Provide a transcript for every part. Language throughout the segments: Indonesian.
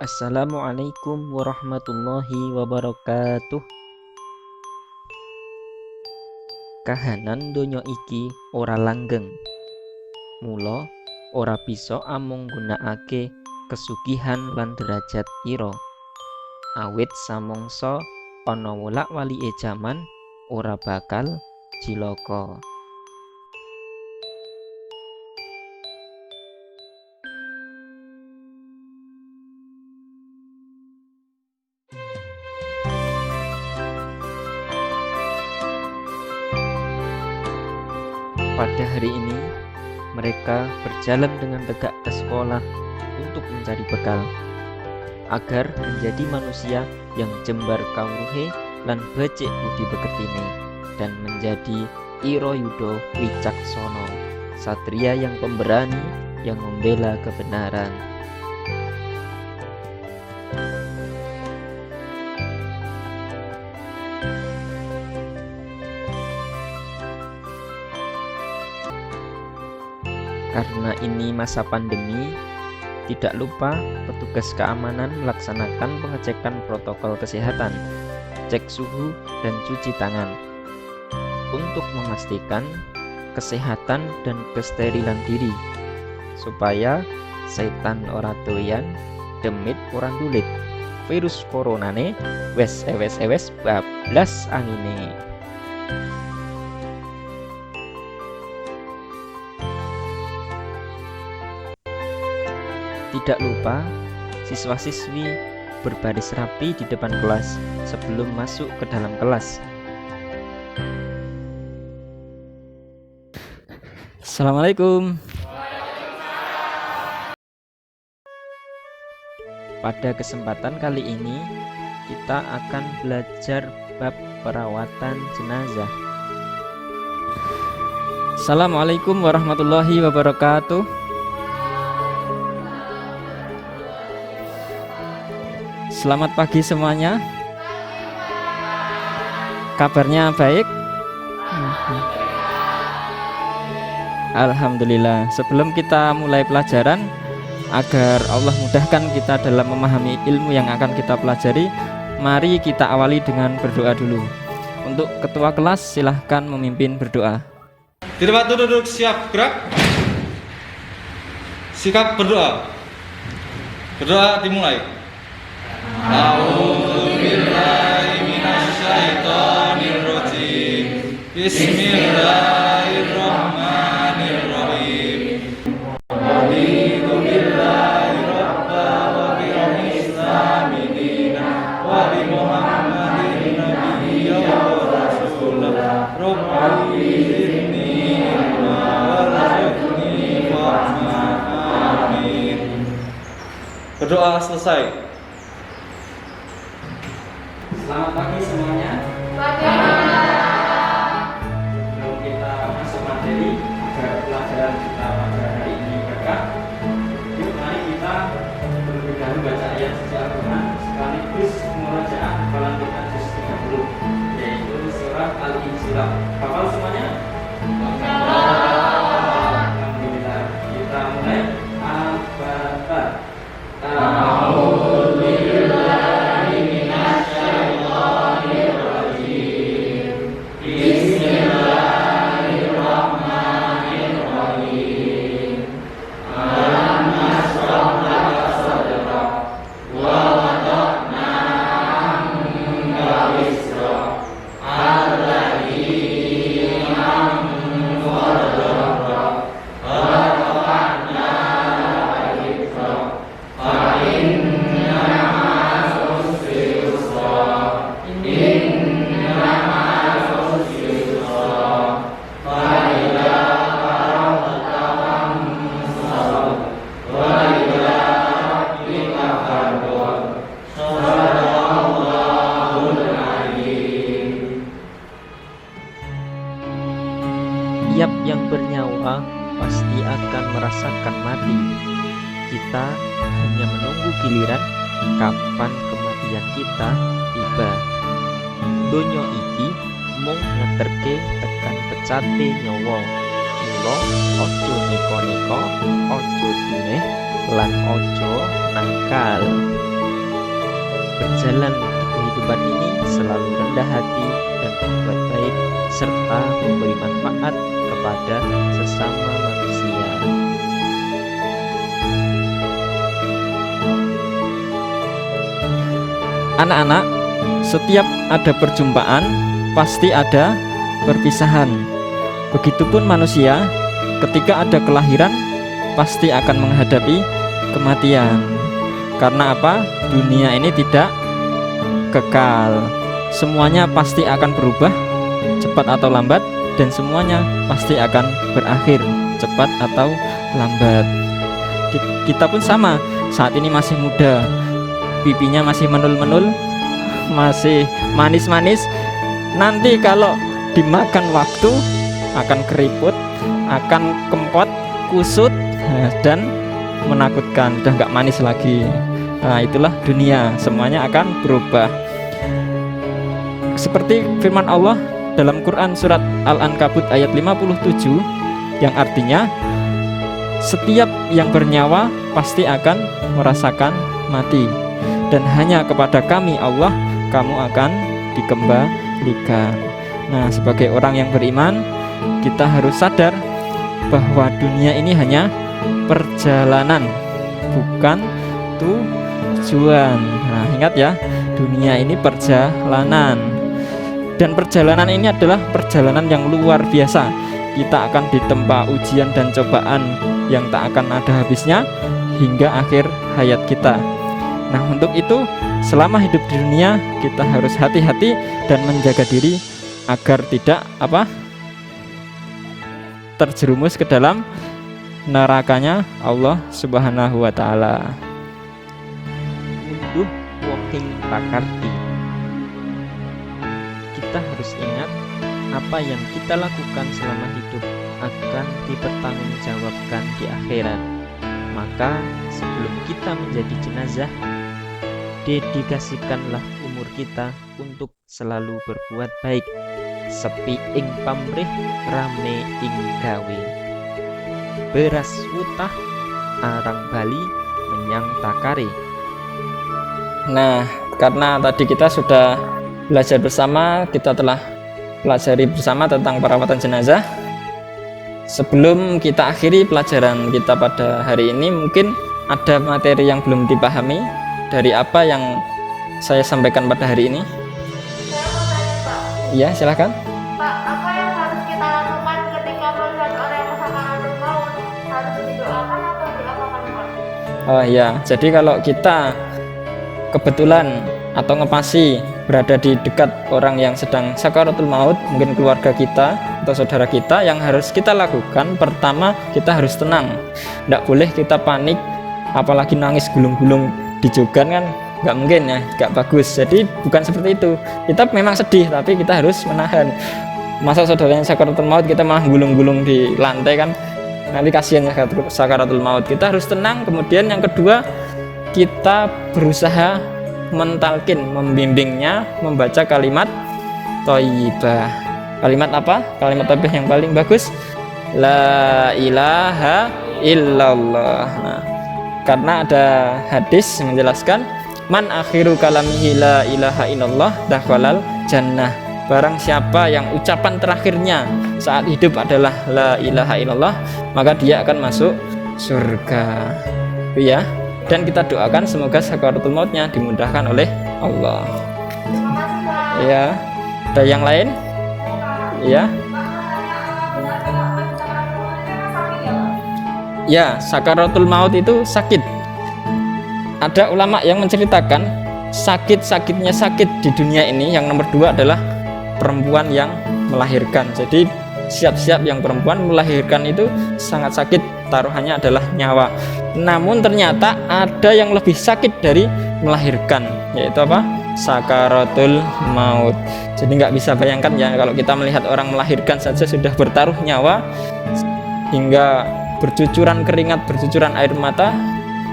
Assalamualaikum warahmatullahi wabarakatuh. Kahanan donya iki ora langgeng. Mula ora bisa amung gunakake kesugihan lan derajat ira. Awit samangsa ana wolak-walike jaman ora bakal cilaka. Pada hari ini, mereka berjalan dengan tegak ke sekolah untuk mencari bekal, agar menjadi manusia yang jembar kawruhe lan becik budi pekertine, dan menjadi ira yuda wicaksono, satria yang pemberani yang membela kebenaran. Karena ini masa pandemi, tidak lupa petugas keamanan melaksanakan pengecekan protokol kesehatan, cek suhu dan cuci tangan untuk memastikan kesehatan dan kesterilan diri, supaya setan ora doyan, demit ora ndulit, virus coronane wes bablas angine. Tidak lupa, siswa-siswi berbaris rapi di depan kelas sebelum masuk ke dalam kelas. Assalamualaikum. Pada kesempatan kali ini, kita akan belajar bab perawatan jenazah. Assalamualaikum warahmatullahi wabarakatuh. Selamat pagi semuanya. Kabarnya baik? Alhamdulillah. Sebelum kita mulai pelajaran, agar Allah mudahkan kita dalam memahami ilmu yang akan kita pelajari, mari kita awali dengan berdoa dulu. Untuk ketua kelas, silahkan memimpin berdoa. Di tempat duduk siap gerak. Sikap berdoa. Berdoa dimulai. A'udzubillahi minasyaitonirrajim. Bismillahirrahmanirrahim. Raditu billahi rabba wa bi islami dina wa bi Muhammadin nabiyya wa rasulah. Rabbi zidni ilma warzuqni fahma. Amin. Berdoa selesai. Selamat pagi semuanya. Sebelum kita masuk materi, agar pelajaran kita pada hari ini berkah, yuk mari kita terlebih dahulu baca ayat suci Al-Quran sekaligus murojaah hafalan kita juz 30, yaitu surat Al-Insyirah. Hafal semuanya? Alhamdulillah. Kita mulai. Al-Fatihah. Tiap yang bernyawa pasti akan merasakan mati. Kita hanya menunggu giliran kapan kematian kita tiba. Donya iki mung ngeterke tekan pecate nyawa. Mula ojo nika-nika, ojo duneh lan ojo nangkal. berjalan di kehidupan ini selalu rendah hati dan berbuat baik serta memberi manfaat kepada sesama manusia. Anak-anak, setiap ada perjumpaan pasti ada perpisahan. Begitupun manusia, ketika ada kelahiran pasti akan menghadapi kematian. Karena apa? Dunia ini tidak kekal. Semuanya pasti akan berubah cepat atau lambat, dan semuanya pasti akan berakhir cepat atau lambat. Kita pun sama, saat ini masih muda, pipinya masih menul-menul, masih manis-manis. Nanti kalau dimakan waktu akan keriput, akan kempot, kusut, dan menakutkan, udah nggak manis lagi. Nah, itulah dunia, semuanya akan berubah. Seperti firman Allah dalam Quran surat Al-Ankabut ayat 57, yang artinya setiap yang bernyawa pasti akan merasakan mati, dan hanya kepada kami Allah kamu akan dikembalikan. Nah, sebagai orang yang beriman, kita harus sadar bahwa dunia ini hanya perjalanan, bukan tujuan. Nah, ingat ya, dunia ini perjalanan, dan perjalanan ini adalah perjalanan yang luar biasa. Kita akan ditempa ujian dan cobaan yang tak akan ada habisnya hingga akhir hayat kita. Nah, untuk itu selama hidup di dunia kita harus hati-hati dan menjaga diri agar tidak terjerumus ke dalam nerakanya Allah Subhanahu wa taala. Unduh walking pakarti. Kita harus ingat apa yang kita lakukan selama hidup akan dipertanggungjawabkan di akhirat. Maka sebelum kita menjadi jenazah, dedikasikanlah umur kita untuk selalu berbuat baik. Sepi ing pamrih, rame ing gawe. Beras wutah, arang bali menyang takare. Nah, karena tadi kita sudah belajar bersama, kita telah pelajari bersama tentang perawatan jenazah. Sebelum kita akhiri pelajaran kita pada hari ini, mungkin ada materi yang belum dipahami dari apa yang saya sampaikan pada hari ini. Iya, silakan. Pak, apa yang harus kita lakukan ketika melihat orang yang sakaratul maut? Harus didoakan atau diapakan, Pak? Oh ya, jadi kalau kita kebetulan atau ngepasi berada di dekat orang yang sedang sakaratul maut, mungkin keluarga kita atau saudara kita, yang harus kita lakukan pertama, kita harus tenang. Tidak boleh kita panik, apalagi nangis gulung-gulung di jogan, kan nggak mungkin ya, nggak bagus. Jadi bukan seperti itu. Kita memang sedih, tapi kita harus menahan. Masa saudaranya sakaratul maut kita malah gulung-gulung di lantai, kan nanti kasihan sakaratul maut. Kita harus tenang. Kemudian yang kedua, kita berusaha mentalkin, membimbingnya, membaca kalimat thayyibah. Kalimat apa? Kalimat thayyibah yang paling bagus, la ilaha illallah. Nah, karena ada hadis yang menjelaskan, man akhiru kalamihi la ilaha illallah dakhalal jannah. Barang siapa yang ucapan terakhirnya saat hidup adalah la ilaha illallah, maka dia akan masuk surga. Ya. Dan kita doakan semoga sakaratul mautnya dimudahkan oleh Allah. Terima kasih, Pak. Ya. Ada yang lain? Ya. Ya, sakaratul maut itu sakit. Ada ulama yang menceritakan sakit-sakitnya sakit di dunia ini, yang nomor 2 adalah perempuan yang melahirkan. Jadi siap-siap yang perempuan melahirkan itu sangat sakit, taruhannya adalah nyawa. Namun ternyata ada yang lebih sakit dari melahirkan, yaitu apa? Sakaratul maut. Jadi nggak bisa bayangkan ya, kalau kita melihat orang melahirkan saja sudah bertaruh nyawa hingga bercucuran keringat, bercucuran air mata,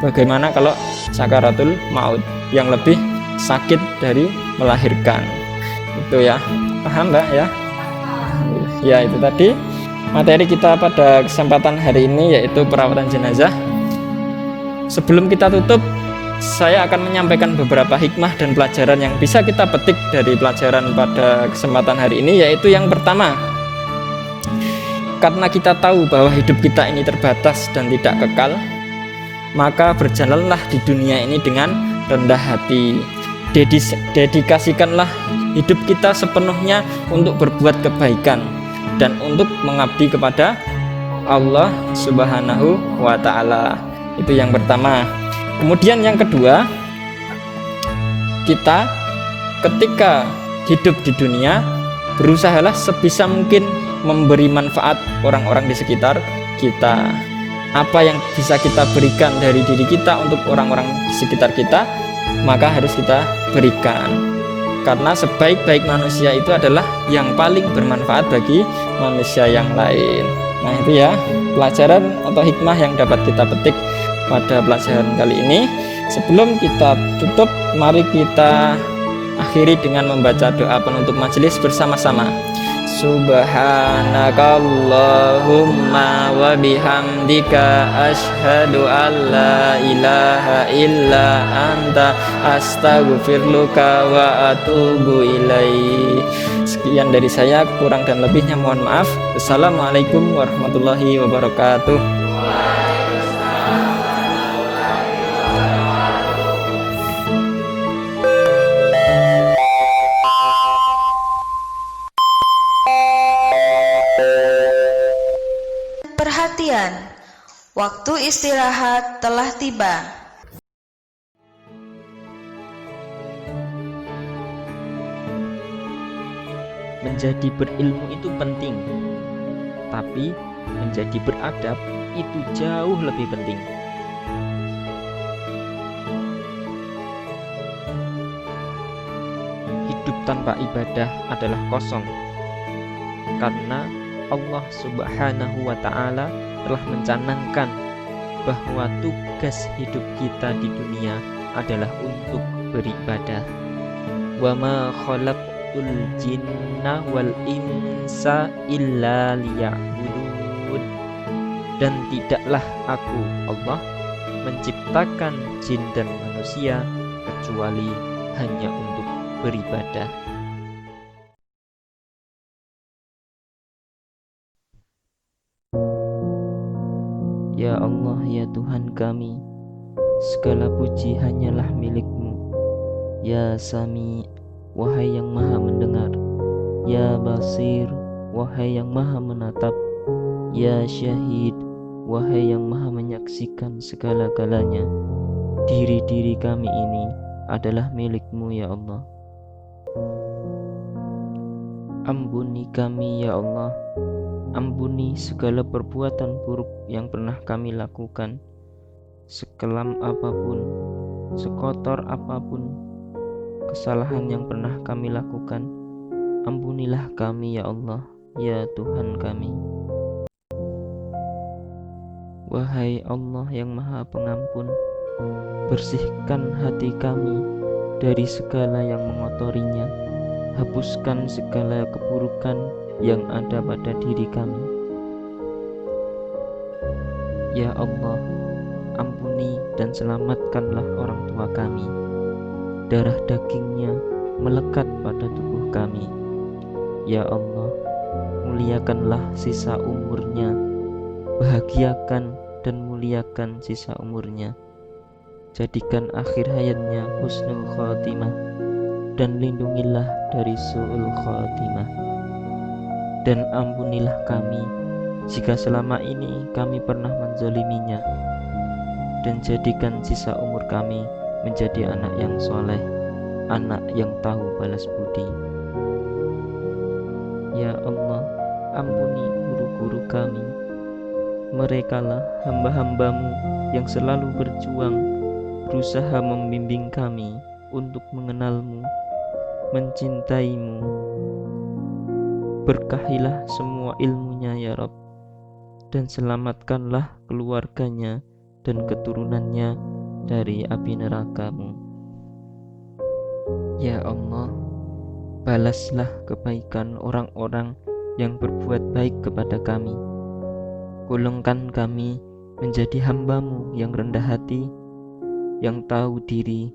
bagaimana kalau sakaratul maut yang lebih sakit dari melahirkan. Itu ya, paham Mbak ya? Ya, itu tadi materi kita pada kesempatan hari ini, yaitu perawatan jenazah. Sebelum kita tutup, saya akan menyampaikan beberapa hikmah dan pelajaran yang bisa kita petik dari pelajaran pada kesempatan hari ini, yaitu yang pertama, karena kita tahu bahwa hidup kita ini terbatas dan tidak kekal, maka berjalanlah di dunia ini dengan rendah hati. Dedikasikanlah hidup kita sepenuhnya untuk berbuat kebaikan dan untuk mengabdi kepada Allah Subhanahu wa Ta'ala. Itu yang pertama. Kemudian yang kedua, kita ketika hidup di dunia berusahalah sebisa mungkin memberi manfaat orang-orang di sekitar kita. Apa yang bisa kita berikan dari diri kita untuk orang-orang di sekitar kita, maka harus kita berikan. Karena sebaik-baik manusia itu adalah yang paling bermanfaat bagi manusia yang lain. Nah, itu ya pelajaran atau hikmah yang dapat kita petik pada pelajaran kali ini. Sebelum kita tutup, mari kita akhiri dengan membaca doa penutup majelis bersama-sama. Subhanakallahumma wa bihamdika asyhadu an la ilaha illa anta astaghfiruka wa atubu ilaik. Sekian dari saya, kurang dan lebihnya mohon maaf. Wassalamualaikum warahmatullahi wabarakatuh. Perhatian, waktu istirahat telah tiba. Menjadi berilmu itu penting, tapi menjadi beradab itu jauh lebih penting. Hidup tanpa ibadah adalah kosong, karena Allah Subhanahu wa Ta'ala telah mencanangkan bahwa tugas hidup kita di dunia adalah untuk beribadah. Wa ma khalaqtul jinna wal insa illa liya'budun. Dan tidaklah aku, Allah, menciptakan jin dan manusia kecuali hanya untuk beribadah. Ya Allah, ya Tuhan kami, segala puji hanyalah milik-Mu. Ya Sami, wahai yang maha mendengar. Ya Basir, wahai yang maha menatap. Ya Syahid, wahai yang maha menyaksikan segala-galanya. Diri-diri kami ini adalah milik-Mu, ya Allah. Ampuni kami, ya Allah. Ampuni segala perbuatan buruk yang pernah kami lakukan, sekelam apapun, sekotor apapun kesalahan yang pernah kami lakukan. Ampunilah kami, ya Allah, ya Tuhan kami. Wahai Allah yang Maha Pengampun, bersihkan hati kami dari segala yang mengotorinya. Hapuskan segala keburukan yang ada pada diri kami. Ya Allah, ampuni dan selamatkanlah orang tua kami. Darah dagingnya melekat pada tubuh kami. Ya Allah, muliakanlah sisa umurnya. Bahagiakan dan muliakan sisa umurnya. Jadikan akhir hayatnya husnul khatimah, dan lindungilah dari su'ul khatimah. Dan ampunilah kami jika selama ini kami pernah menzaliminya, dan jadikan sisa umur kami menjadi anak yang soleh, anak yang tahu balas budi. Ya Allah, ampuni guru-guru kami. Merekalah hamba-hambamu yang selalu berjuang, berusaha membimbing kami untuk mengenalmu, mencintaimu. Berkahilah semua ilmunya, ya Rabb, dan selamatkanlah keluarganya dan keturunannya dari api neraka-Mu. Ya Allah, balaslah kebaikan orang-orang yang berbuat baik kepada kami. Golongkan kami menjadi hamba-Mu yang rendah hati, yang tahu diri,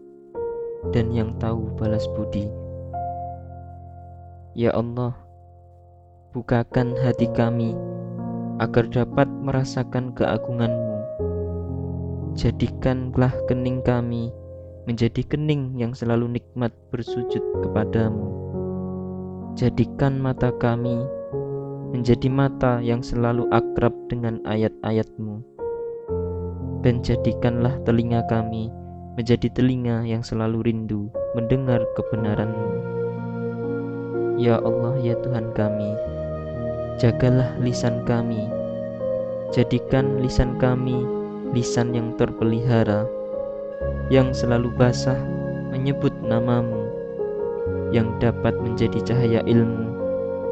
dan yang tahu balas budi. Ya Allah, bukakan hati kami agar dapat merasakan keagungan-Mu. Jadikanlah kening kami menjadi kening yang selalu nikmat bersujud kepadamu. Jadikan mata kami menjadi mata yang selalu akrab dengan ayat-ayat-Mu. Dan jadikanlah telinga kami menjadi telinga yang selalu rindu mendengar kebenaran-Mu. Ya Allah, ya Tuhan kami, jagalah lisan kami. Jadikan lisan kami lisan yang terpelihara, yang selalu basah menyebut nama-Mu, yang dapat menjadi cahaya ilmu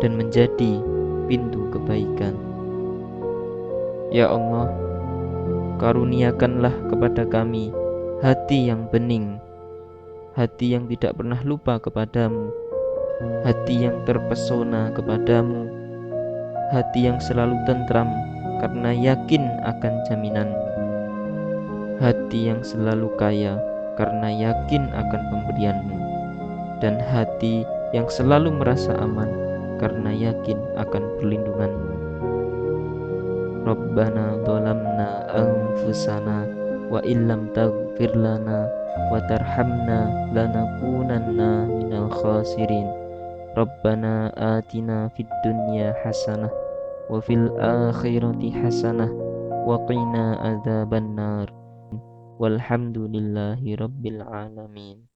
dan menjadi pintu kebaikan. Ya Allah, karuniakanlah kepada kami hati yang bening, hati yang tidak pernah lupa kepadamu, hati yang terpesona kepadamu, hati yang selalu tentram karena yakin akan jaminan-Mu, hati yang selalu kaya karena yakin akan pemberian-Mu, dan hati yang selalu merasa aman karena yakin akan perlindungan-Mu. Rabbana dhalamna anfusana wa illam taghfir lana wa tarhamna lanakunanna minal khasirin. Rabbana atina fid dunya hasanah wa fil akhirati hasanah wa qina adzabannar. Walhamdulillahi rabbil alamin.